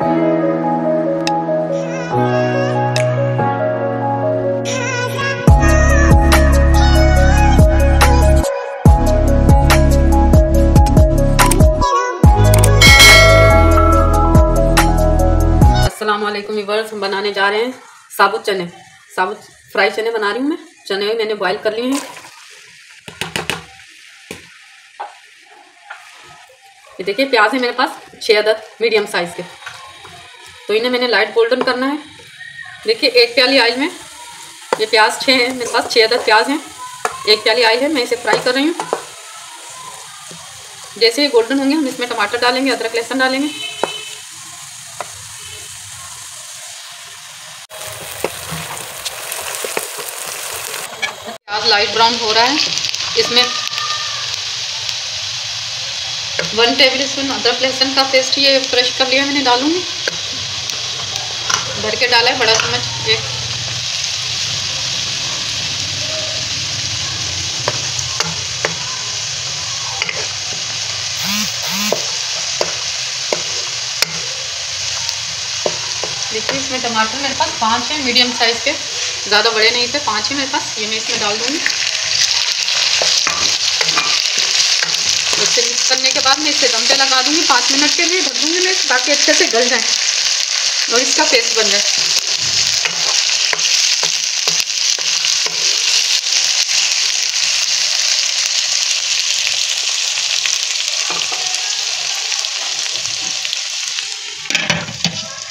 अस्सलामुअलैकुम व्यूअर्स, हम बनाने जा रहे हैं साबुत चने। साबुत फ्राई चने बना रही हूँ मैं। चने मैंने बॉईल कर लिए हैं। ये देखिए प्याज है मेरे पास 6 अदद मीडियम साइज़ के, तो इन्हें मैंने लाइट गोल्डन करना है। देखिए 1 प्याली ऑयल में ये प्याज 6 है मेरे पास, 6 अदद प्याज हैं। 1 प्याली ऑयल है, मैं इसे फ्राई कर रही हूँ। जैसे ये गोल्डन होंगे हम इसमें टमाटर डालेंगे, अदरक लहसुन डालेंगे। प्याज लाइट ब्राउन हो रहा है, इसमें 1 टेबल स्पून अदरक लहसुन का पेस्ट ये क्रश कर लिया मैंने, डालूंगी। भर के डाला है बड़ा चम्मच एक। देखिए इसमें टमाटर मेरे पास 5 हैं मीडियम साइज़ के, ज़्यादा बड़े नहीं थे, 5 हैं मेरे पास। ये मैं इसमें डाल दूँगी। इसे मिक्स करने के बाद मैं इसे दम पे लगा दूँगी 5 मिनट के लिए, ढक दूँगी मैं ताकि अच्छे से गल जाए और इसका पेस्ट बन जाए।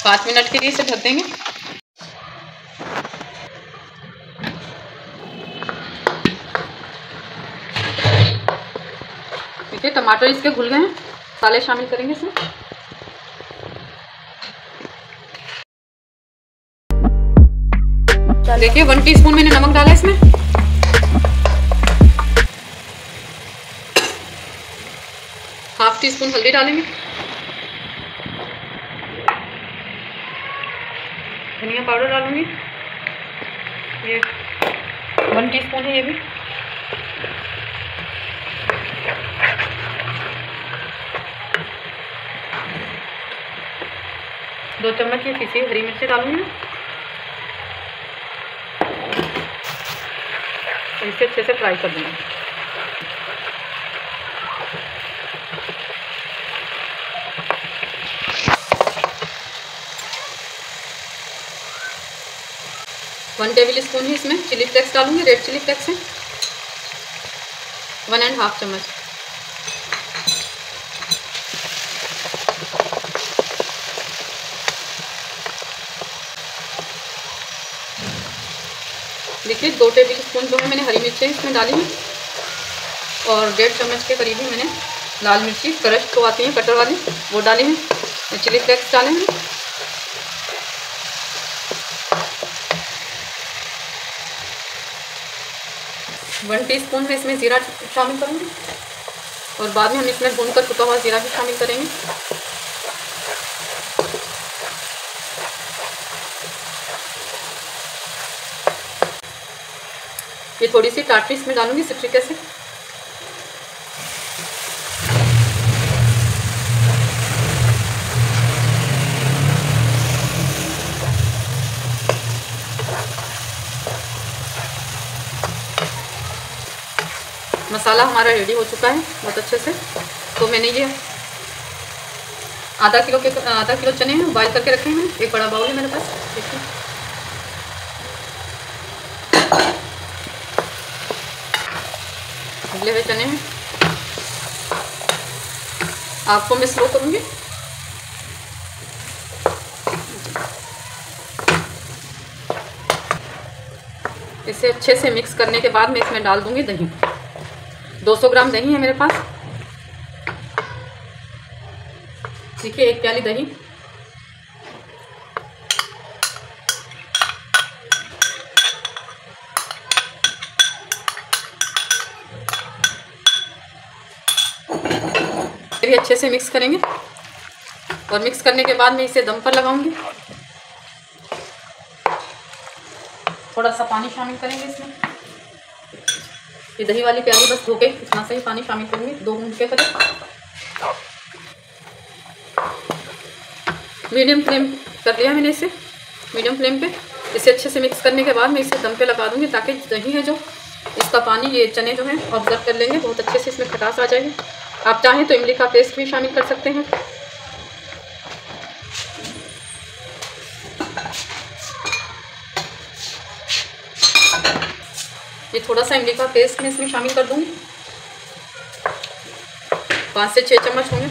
पाँच मिनट के लिए इसे ढक देंगे। देखिए टमाटर इसके घुल गए हैं, मसाले शामिल करेंगे इसमें। देखिए 1 टीस्पून मैंने नमक डाला इसमें। ½ टीस्पून हल्दी डालेंगे। धनिया पाउडर डालूंगी, ये 1 टीस्पून है ये भी। दो चम्मच ये पिसी हरी मिर्ची डालूंगी। इसे अच्छे से फ्राई कर दूंगी। वन टेबल स्पून ही इसमें चिली फ्लेक्स डालूंगी, रेड चिली फ्लेक्स है 1½ चम्मच। देखिए 2 टेबल स्पून जो है मैंने हरी मिर्ची इसमें डाली है और 1.5 चम्मच के करीब ही मैंने लाल मिर्ची क्रश तो आती है कटर वाली, वो डाली है। चिली फ्लेक्स डाले हैं। वन टीस्पून में इसमें ज़ीरा शामिल करूँगी और बाद में हम इसमें भूनकर कुटा हुआ ज़ीरा भी शामिल करेंगे। ये थोड़ी सी टाटरी इसमें डालूंगी सिट्रिक एसिड। मसाला हमारा रेडी हो चुका है बहुत अच्छे से। तो मैंने ये आधा किलो चने हैं बॉईल करके रखे हैं। एक बड़ा बाउल है मेरे पास। देखिए उबले हुए चने हैं। आपको मैं स्लो करूँगी। इसे अच्छे से मिक्स करने के बाद मैं इसमें डाल दूँगी दही। 200 ग्राम दही है मेरे पास। देखिए 1 प्याली दही। फिर अच्छे से मिक्स करेंगे और मिक्स करने के बाद मैं इसे दम पर लगाऊंगी। थोड़ा सा पानी शामिल करेंगे इसमें। ये दही वाली प्याली बस धो के इतना सा ही पानी शामिल करेंगे, 2 बूंद के करीब। मीडियम फ्लेम कर लिया मैंने इसे, मीडियम फ्लेम पे। इसे अच्छे से मिक्स करने के बाद मैं इसे दम पे लगा दूँगी, ताकि दही है जो इसका पानी ये चने जो हैं ऑब्जर्व कर लेंगे, बहुत अच्छे से इसमें खटास आ जाएगी। आप चाहें तो इमली का पेस्ट भी शामिल कर सकते हैं। ये थोड़ा सा इमली का पेस्ट मैं इसमें शामिल कर दूँगी, 5 से 6 चम्मच होंगे।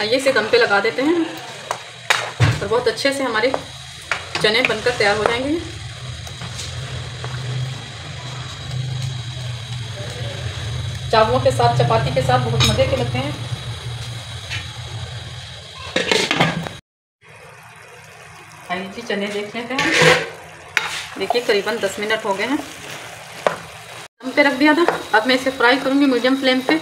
आइए इसे दम पे लगा देते हैं और बहुत अच्छे से हमारे चने बनकर तैयार हो जाएंगे। चावलों के साथ, चपाती के साथ बहुत मज़े के लगते हैं। आइए जी चने देख लेते हैं। देखिए करीबन 10 मिनट हो गए हैं, दम पे रख दिया था। अब मैं इसे फ्राई करूँगी मीडियम फ्लेम पे।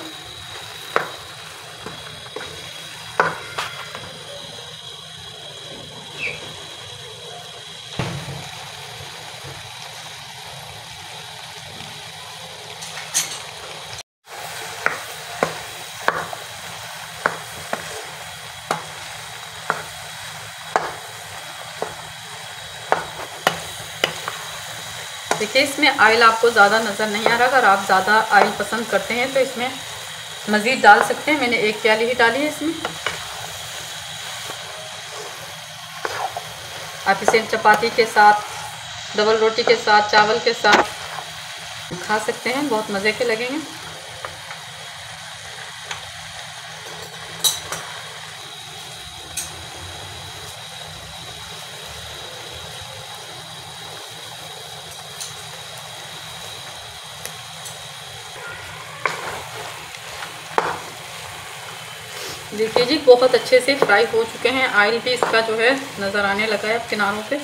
देखिए इसमें ऑयल आपको ज़्यादा नज़र नहीं आ रहा। अगर आप ज़्यादा ऑयल पसंद करते हैं तो इसमें मज़ीद डाल सकते हैं। मैंने 1 प्याली ही डाली है इसमें। आप इसे चपाती के साथ, डबल रोटी के साथ, चावल के साथ खा सकते हैं, बहुत मज़े के लगेंगे। देखिए जी बहुत अच्छे से फ्राई हो चुके हैं। ऑयल भी इसका जो है नज़र आने लगा है किनारों पे।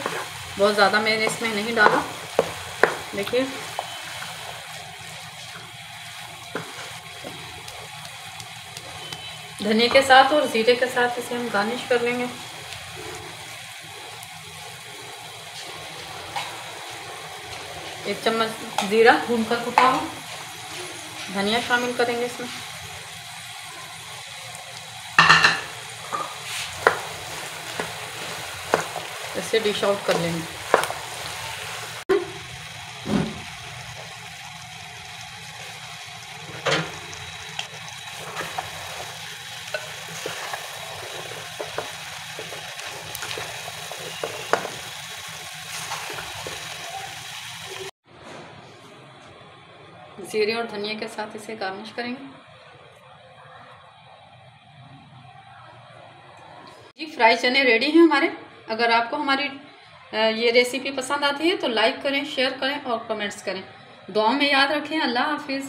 बहुत ज़्यादा मैंने इसमें नहीं डाला। देखिए धनिया के साथ और जीरे के साथ इसे हम गार्निश कर लेंगे। एक चम्मच जीरा भूनकर कुटा हुआ, धनिया शामिल करेंगे इसमें। इसे डिश आउट कर लेंगे। जीरे और धनिया के साथ इसे गार्निश करेंगे। जी फ्राई चने रेडी हैं हमारे। अगर आपको हमारी ये रेसिपी पसंद आती है तो लाइक करें, शेयर करें और कमेंट्स करें। दुआ में याद रखें। अल्लाह हाफिज़।